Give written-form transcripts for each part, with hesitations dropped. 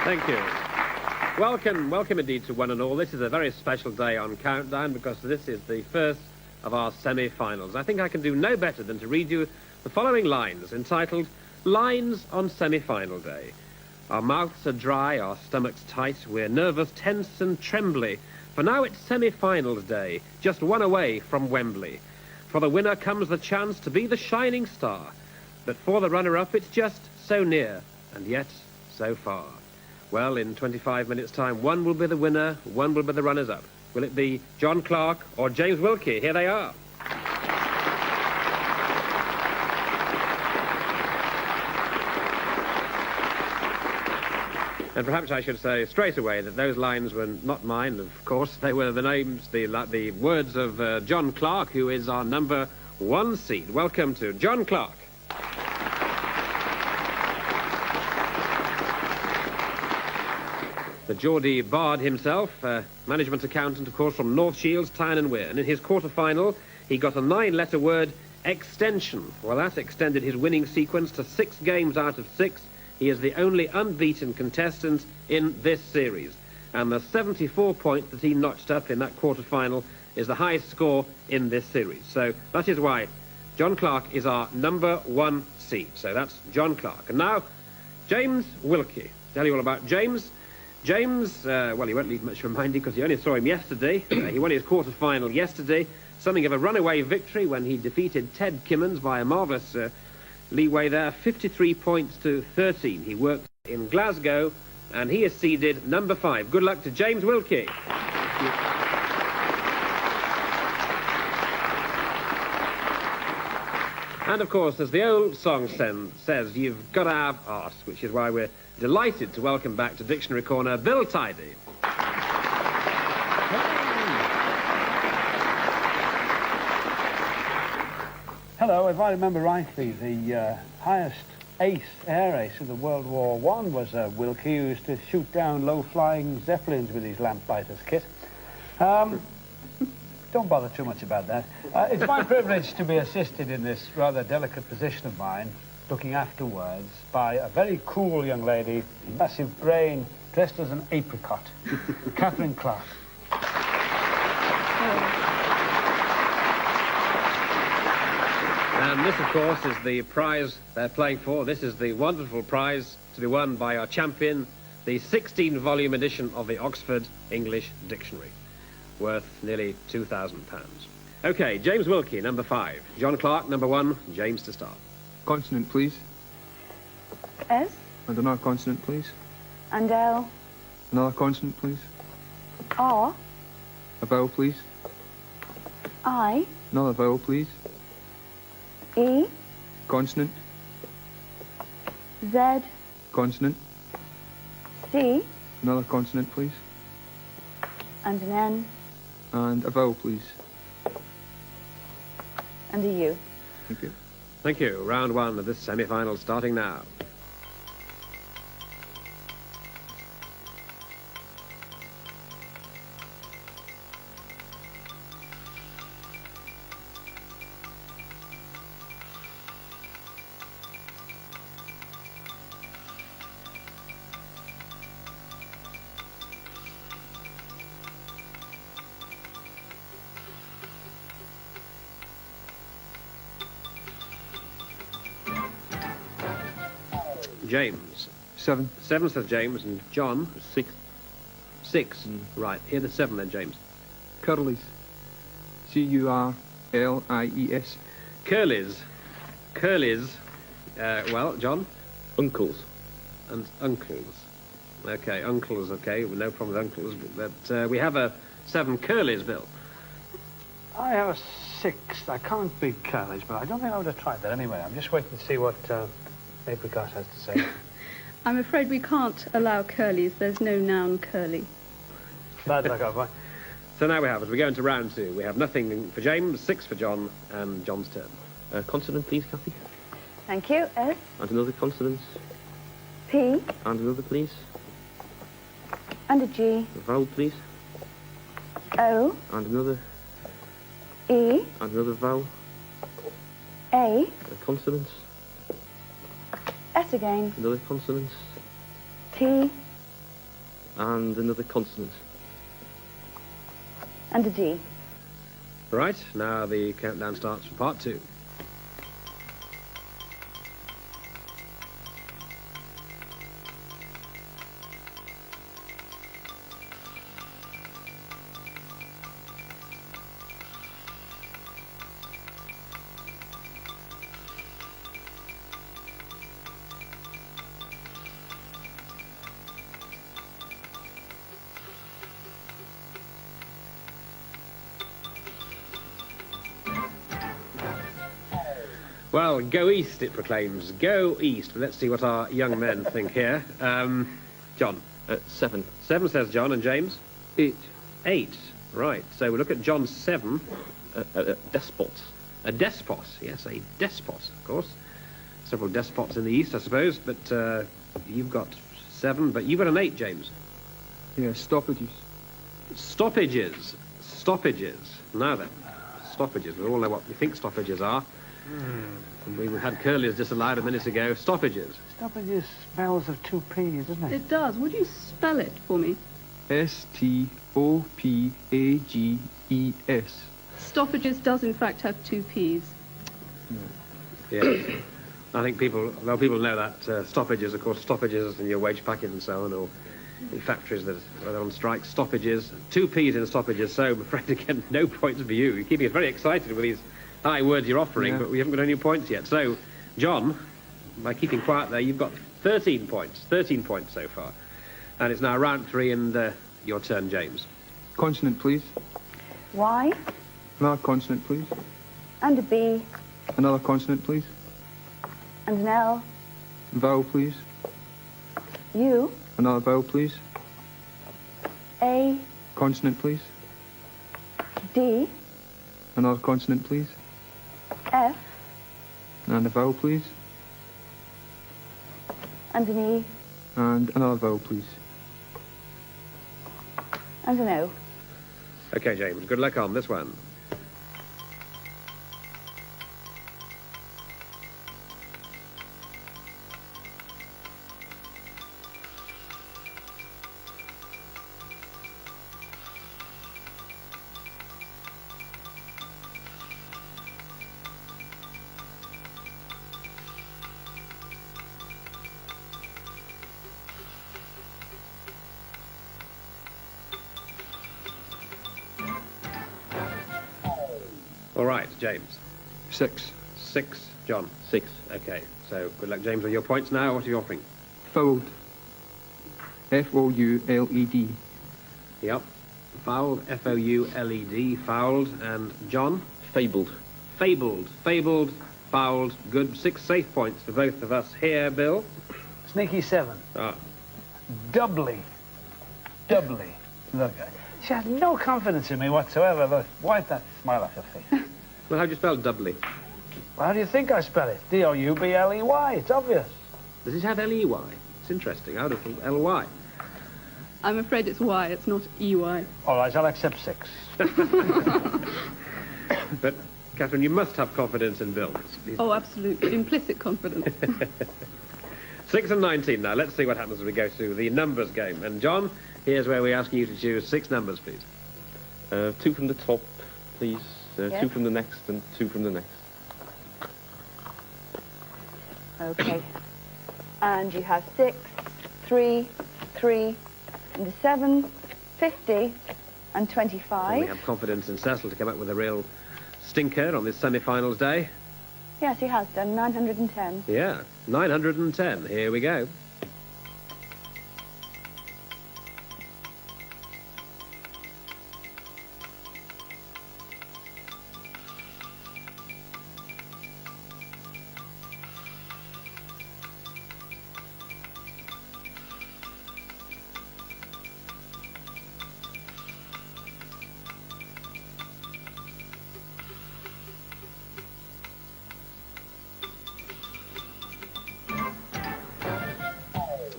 Thank you. Welcome indeed to one and all. This is a very special day on Countdown because this is the first of our semi-finals. I think I can do no better than to read you the following lines entitled Lines on Semi-Final Day. Our mouths are dry, our stomachs tight, we're nervous, tense and trembly. For now it's semi-finals day, just one away from Wembley. For the winner comes the chance to be the shining star. But for the runner-up it's just so near, and yet so far. Well, in 25 minutes' time, one will be the winner, one will be the runners-up. Will it be John Clark or James Wilkie? Here they are. And perhaps I should say straight away that those lines were not mine, of course. They were the names, the words of John Clark, who is our number 1 seed. Welcome to John Clark. The Geordie Bard himself, management accountant, of course, from North Shields, Tyne and Wear. And in his quarter-final, he got a 9-letter word, extension. Well, that extended his winning sequence to 6 games out of 6. He is the only unbeaten contestant in this series. And the 74 points that he notched up in that quarter-final is the highest score in this series. So that is why John Clark is our number 1 seed. So that's John Clark. And now, James Wilkie. Tell you all about James. James, well, he won't need much reminding because you only saw him yesterday. He won his quarter-final yesterday. Something of a runaway victory when he defeated Ted Kimmins by a marvellous leeway there, 53 points to 13. He worked in Glasgow, and he is seeded number 5. Good luck to James Wilkie. And, of course, as the old song says, you've got to have arse, which is why we're delighted to welcome back to Dictionary Corner, Bill Tidy. Hello, if I remember rightly, the highest air ace of the World War I was Wilkie, who used to shoot down low-flying Zeppelins with his lamp-lighters kit. Don't bother too much about that. It's my privilege to be assisted in this rather delicate position of mine, looking afterwards, by a very cool young lady, massive brain, dressed as an apricot, Catherine Clark. And this, of course, is the prize they're playing for. This is the wonderful prize to be won by our champion, the 16-volume edition of the Oxford English Dictionary, worth nearly £2,000. OK, James Wilkie, number 5. John Clark, number 1. James to start. Consonant, please. S. And another consonant, please. And L. Another consonant, please. R. A vowel, please. I. Another vowel, please. E. Consonant. Z. Consonant. C. Another consonant, please. And an N. And a vowel, please. And a U. Thank you. Thank you. Round 1 of this semi-final starting now. James. 7. 7 says James, and John. 6. 6. Right, here the 7 then, James. Curlies. C-U-R-L-I-E-S. Curlies. Curlies. Well, John? Uncles. And uncles. OK, uncles, OK, no problem with uncles, but we have a 7 curlies, Bill. I have a 6. I can't beat curlies, but I don't think I would have tried that anyway. I'm just waiting to see what apricot has to say. I'm afraid we can't allow curlies. There's no noun curly. Bad luck, I've So now we have, as we go into round 2, we have nothing for James, 6 for John, and John's turn. Consonant, please, Kathy. Thank you. S. And another consonant. P. And another, please. And a G. A vowel, please. O. And another. E. And another vowel. A. A consonant. S again. Another consonant. T. And another consonant. And a D. Right, now the countdown starts for part 2. Well, go east, it proclaims. Go east. Let's see what our young men think here. John. 7. 7 says John, and James? 8. 8. Right, so we look at John's 7. Despot. A despot, yes, a despot, of course. Several despots in the east, I suppose, but you've got 7, but you've got an 8, James. Yeah, stoppages. Stoppages. Stoppages. Now then, stoppages. We all know what we think stoppages are. And we had curlies disallowed a minute ago. Stoppages. Stoppages smells of 2 P's, doesn't it? It does. Would you spell it for me? S-T-O-P-A-G-E-S. Stoppages does in fact have 2 P's. Yeah. I think people know that stoppages, of course, stoppages in your wage packet and so on, or in factories that are on strike, stoppages. 2 P's in stoppages, so I'm afraid, again, no points for you. You're keeping us very excited with these high words you're offering, but we haven't got any points yet. So, John, by keeping quiet there, you've got 13 points. 13 points so far. And it's now round 3, and your turn, James. Consonant, please. Y. Another consonant, please. And a B. Another consonant, please. And an L. Vowel, please. U. Another vowel, please. A. Consonant, please. D. Another consonant, please. F. And a vowel, please. And an E. And another vowel, please. And an O. Okay, James, good luck on this one. All right, James. 6. 6, John. 6. Okay, so good luck, James, with your points now. What are you offering? Fouled. F-O-U-L-E-D. Yep. Fouled, F-O-U-L-E-D, fouled. And John? Fabled. Fabled. Fabled, fouled. Good. 6 safe points for both of us here, Bill. Sneaky 7. Ah. Doubly. Doubly. Look, she has no confidence in me whatsoever. Look, wipe that smile off your face. Well, how do you spell doubly? Well, how do you think I spell it? D-O-U-B-L-E-Y. It's obvious. Does it have L-E-Y? It's interesting. I would have thought L-Y. I'm afraid it's Y, it's not EY. All right, I'll accept 6. But, Catherine, you must have confidence in Bill. Oh, absolutely. Implicit confidence. 6 and 19 now. Let's see what happens as we go through the numbers game. And, John, here's where we ask you to choose 6 numbers, please. 2 from the top, please. Yes. 2 from the next and 2 from the next. Okay. And you have 6, 3, 3, and a 7, 50, and And 25. we have confidence in Cecil to come up with a real stinker on this semi-finals day. Yes, he has done. 910. Yeah, 910. Here we go.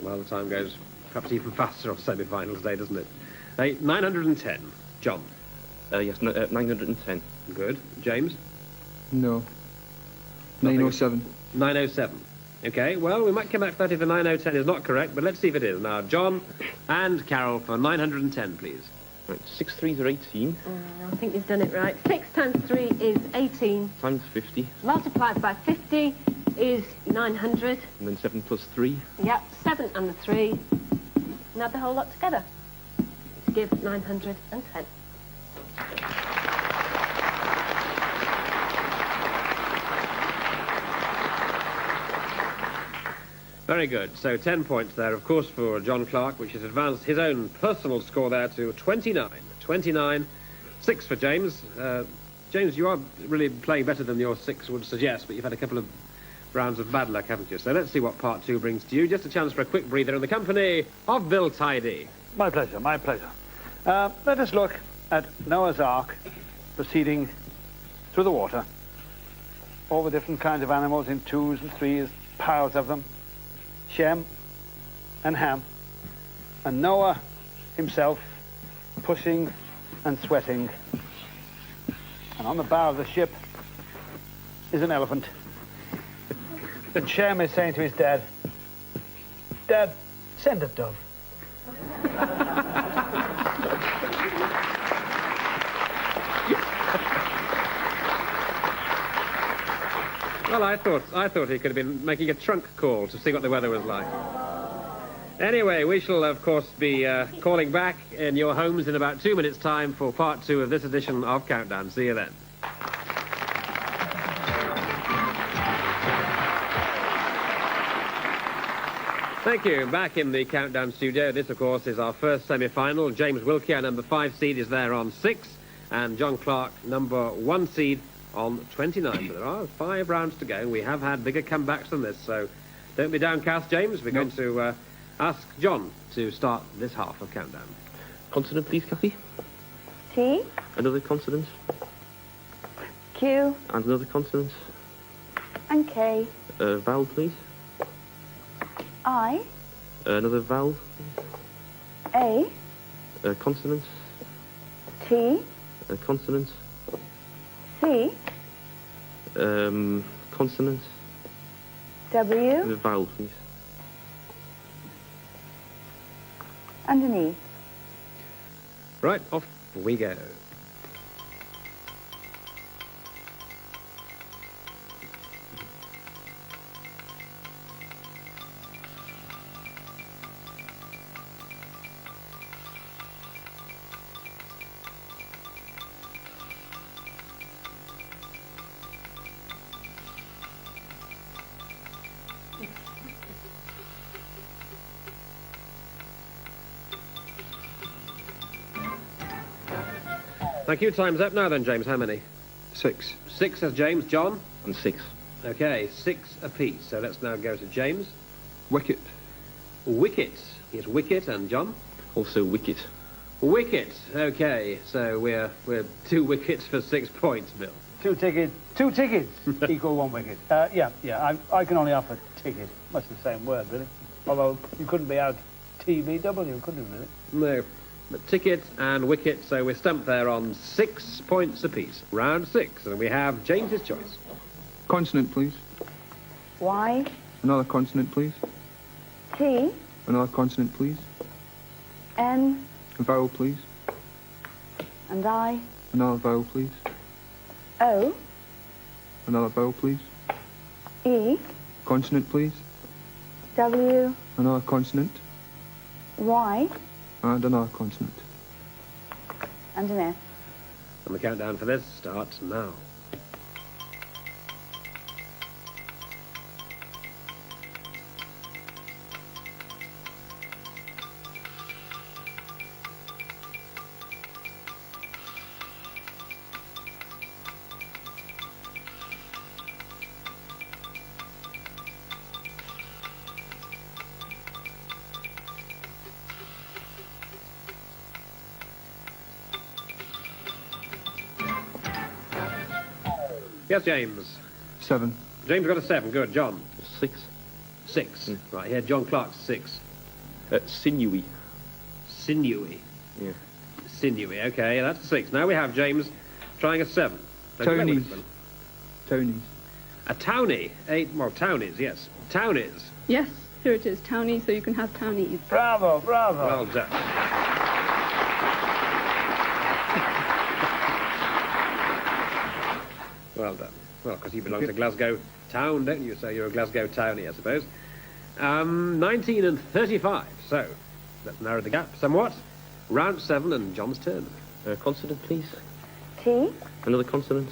Well, the time goes perhaps even faster on semi-finals day, doesn't it? 910. John. Yes, 910. Good. James. No. Nothing. 907. 907. Okay, well, we might come back to that if the 9010 is not correct, but let's see if it is. Now, John and Carol for 910, please. Right, 6 threes are 18, I think you've done it right. 6 times 3 is 18. times 50, Multiplied by 50 is 900. and then 7 plus 3. Yep, 7 and the 3. And add the whole lot together to give 910. Very good. So 10 points there, of course, for John Clark, which has advanced his own personal score there to 29. 29. 6 for James. James, you are really playing better than your 6 would suggest, but you've had a couple of rounds of bad luck, haven't you? So let's see what part 2 brings to you. Just a chance for a quick breather in the company of Bill Tidy. My pleasure, my pleasure. Let us look at Noah's Ark proceeding through the water. All the different kinds of animals in 2s and 3s, piles of them. Shem and Ham, and Noah himself pushing and sweating. And on the bow of the ship is an elephant. And Shem is saying to his dad, "Dad, send a dove." Well, I thought he could have been making a trunk call to see what the weather was like. Anyway, we shall, of course, be calling back in your homes in about 2 minutes' time for part 2 of this edition of Countdown. See you then. Thank you. Back in the Countdown studio. This, of course, is our first semi-final. James Wilkie, our number 5 seed, is there on 6, and John Clark, number 1 seed, on 29. But there are 5 rounds to go. We have had bigger comebacks than this, so don't be downcast, James. We're going to ask John to start this half of Countdown. Consonant, please, Kathy. T, Another consonant, Q, and another consonant. and K, Vowel, please. I, Another vowel. A, Consonant. T, Consonant. C, Consonant. W, Vowel, please. and an E. Right, off we go. Thank you. Time's up now then, James. How many? 6. 6, says James. John? And 6. Okay, 6 apiece. So let's now go to James. Wicket. Wicket. Yes, wicket. And John? Also wicket. Wicket. Okay, so we're 2 wickets for 6 points, Bill. 2 tickets equal 1 wicket. Yeah, I can only offer ticket. Much the same word, really. Although you couldn't be out TBW, could you, really? No, but ticket and wicket, so we're stumped there on 6 points apiece. Round 6, and we have James's choice. Consonant, please. Y, Another consonant, please. T, Another consonant, please. N, A vowel, please. and I, Another vowel, please. O, Another vowel, please. E, Consonant, please. W, Another consonant. Y, And another consonant. and an S. And the countdown for this starts now. Yes, James. 7. James got a 7. Good. John? 6. 6. Right, here, John Clark's 6. Sinewy. Sinewy. Yeah. Sinewy. Okay, that's a 6. Now we have James trying a 7. Don't you know Townies. this one? Townies. A townie. Well, townies, yes. Townies. Yes, here it is, townie, so you can have townies. Bravo, bravo. Well done. Well done. Well, because you belong to Glasgow town, don't you? So you're a Glasgow townie, I suppose. 19 and 35. So let's narrow the gap somewhat. Round 7 and John's turn. Consonant, please. T, Another consonant.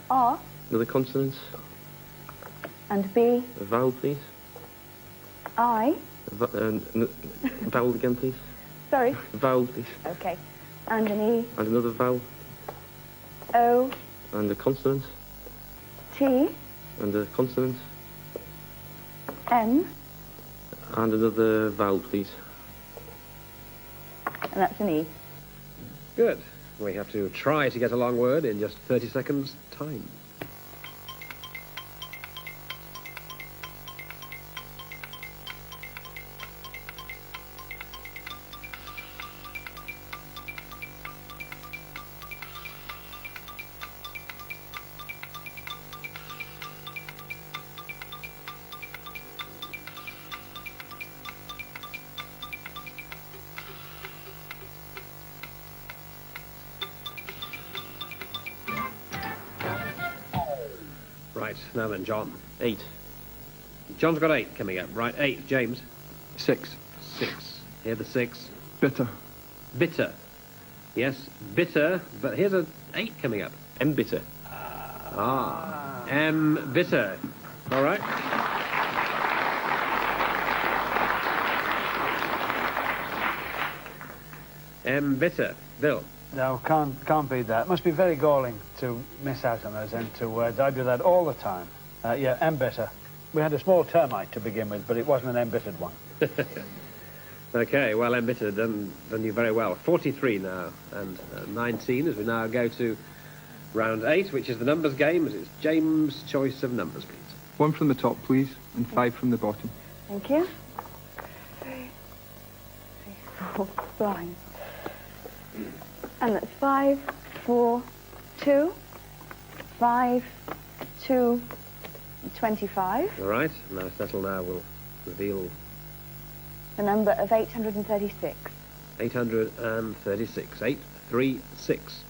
R, Another consonant. and B, A vowel, please. I. Vowel again, please. Sorry. A vowel, please. Okay. And an E, And another vowel. O, And a consonant. T, And a consonant. N, And another vowel, please. and that's an E. Good. We have to try to get a long word in just 30 seconds' time. Right, now then, John. 8. John's got 8 coming up. Right, 8. James. 6. 6. Here the 6. Bitter. Bitter. Yes, bitter, but here's a 8 coming up. Embitter. Ah. Bitter. All right. Bitter. Bill. No, can't beat that. It must be very galling to miss out on those end two words. I do that all the time. Yeah, embitter. We had a small termite to begin with, but it wasn't an embittered one. Okay, well, embittered, done you very well. 43 now, and 19 as we now go to round 8, which is the numbers game. It's James' choice of numbers, please. 1 from the top, please, and 5 from the bottom. Thank you. 4, 5. And that's 5, 4, 2, 5, 2, 25. All right, now settle now. We'll reveal The number of 836. 836. 836.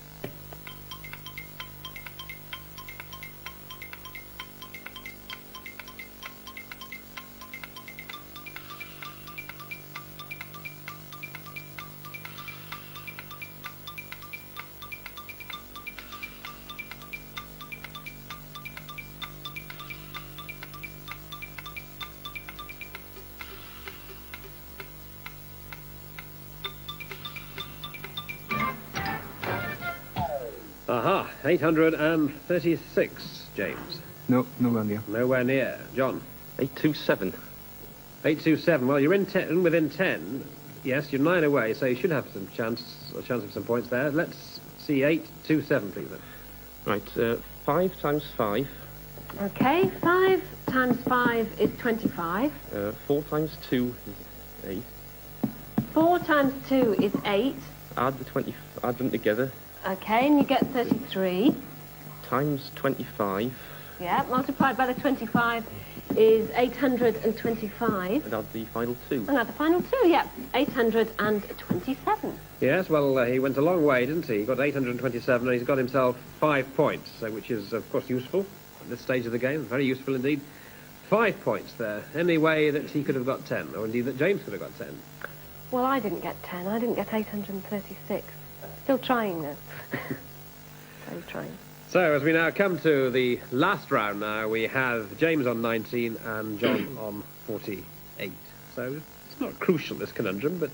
Aha, 836, James. No, nowhere near. Nowhere near. John. 827. 827. Well, you're within 10. Yes, you're 9 away, so you should have some chance of some points there. Let's see 827, please. Then. Right, 5 times 5. Okay, 5 times 5 is 25. 4 times 2 is 8. 4 times 2 is 8. Add them together. Okay, and you get 33. Times 25. Yeah, multiplied by the 25 is 825. And add the final 2. And add the final 2, yeah, 827. Yes, well, he went a long way, didn't he? He got 827, and he's got himself 5 points, which is, of course, useful at this stage of the game. Very useful indeed. 5 points there. Any way that he could have got 10, or indeed that James could have got 10. Well, I didn't get 10. I didn't get 836. Still trying, though. Still trying. So, as we now come to the last round now, we have James on 19 and John on 48. So, it's not crucial, this conundrum, but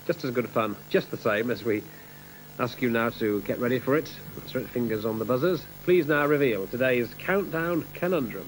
just as good fun, just the same, as we ask you now to get ready for it. Put fingers on the buzzers. Please now reveal today's countdown conundrum.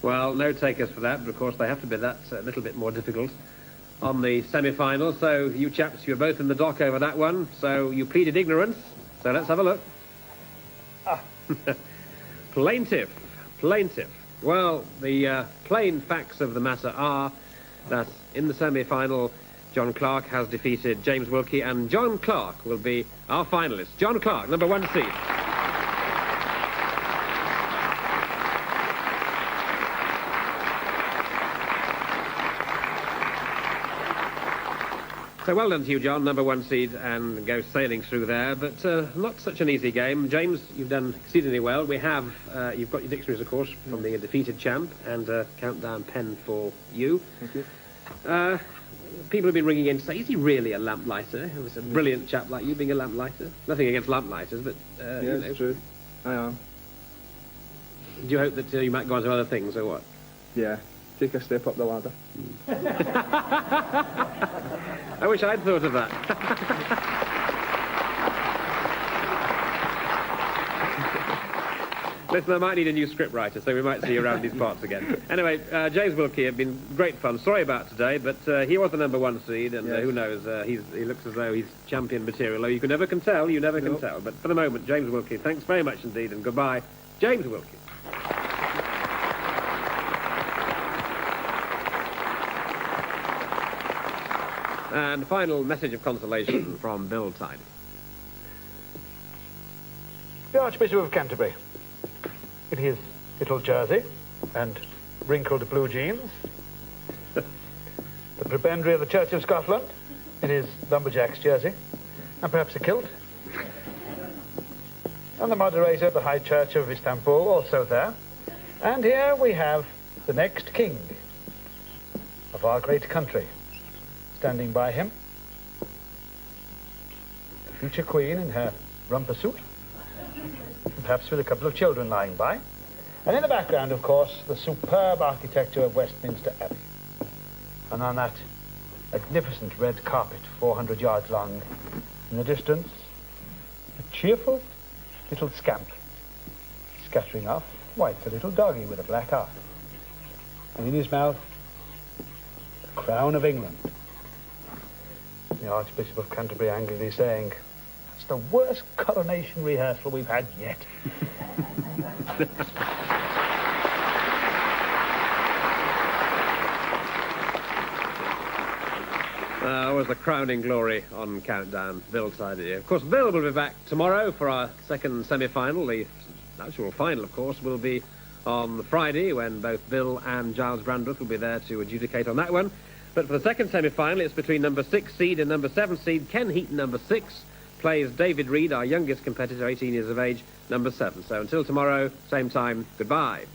Well, no takers for that, but of course they have to be that little bit more difficult on the semi-final. So you chaps, you're both in the dock over that one. So you pleaded ignorance. So let's have a look. Plaintiff. Well, the plain facts of the matter are that in the semi-final, John Clark has defeated James Wilkie, and John Clark will be our finalist. John Clark, number 1 seed. So well done to you, John, number 1 seed, and go sailing through there. But not such an easy game. James, you've done exceedingly well. We have, you've got your dictionaries, of course, from being a defeated champ, and a countdown pen for you. Thank you. People have been ringing in to say, is he really a lamplighter? It was a brilliant chap like you being a lamplighter. Nothing against lamplighters, but... Yeah, you know, it's true. I am. Do you hope that you might go on to other things, or what? Yeah. Take a step up the ladder. I wish I'd thought of that. Listen, I might need a new script writer, so we might see you around these parts again. Anyway, James Wilkie, it's been great fun. Sorry about today, but he was the number 1 seed, and Yes. who knows, he looks as though he's champion material. You never can tell, you never can tell. But for the moment, James Wilkie, thanks very much indeed, and goodbye, James Wilkie. And final message of consolation from Bill Tyne. The Archbishop of Canterbury, in his little jersey and wrinkled blue jeans. The prebendary of the Church of Scotland, in his lumberjack's jersey, and perhaps a kilt. And the moderator of the High Church of Istanbul, also there. And here we have the next king of our great country. Standing by him, the future queen in her romper suit, perhaps with a couple of children lying by. And in the background, of course, the superb architecture of Westminster Abbey. And on that magnificent red carpet, 400 yards long, in the distance, a cheerful little scamp, scattering off. Why, it's a little doggy with a black eye. And in his mouth, the crown of England. The Archbishop of Canterbury angrily saying, "That's the worst coronation rehearsal we've had yet." Was the crowning glory on Countdown. Bill Tyne here. Of course, Bill will be back tomorrow for our second semi-final. The actual final, of course, will be on Friday, when both Bill and Giles Brandreth will be there to adjudicate on that one. But for the second semi-final, it's between number 6 seed and number 7 seed. Ken Heaton, number 6, plays David Reed, our youngest competitor, 18 years of age, number 7. So until tomorrow, same time, goodbye.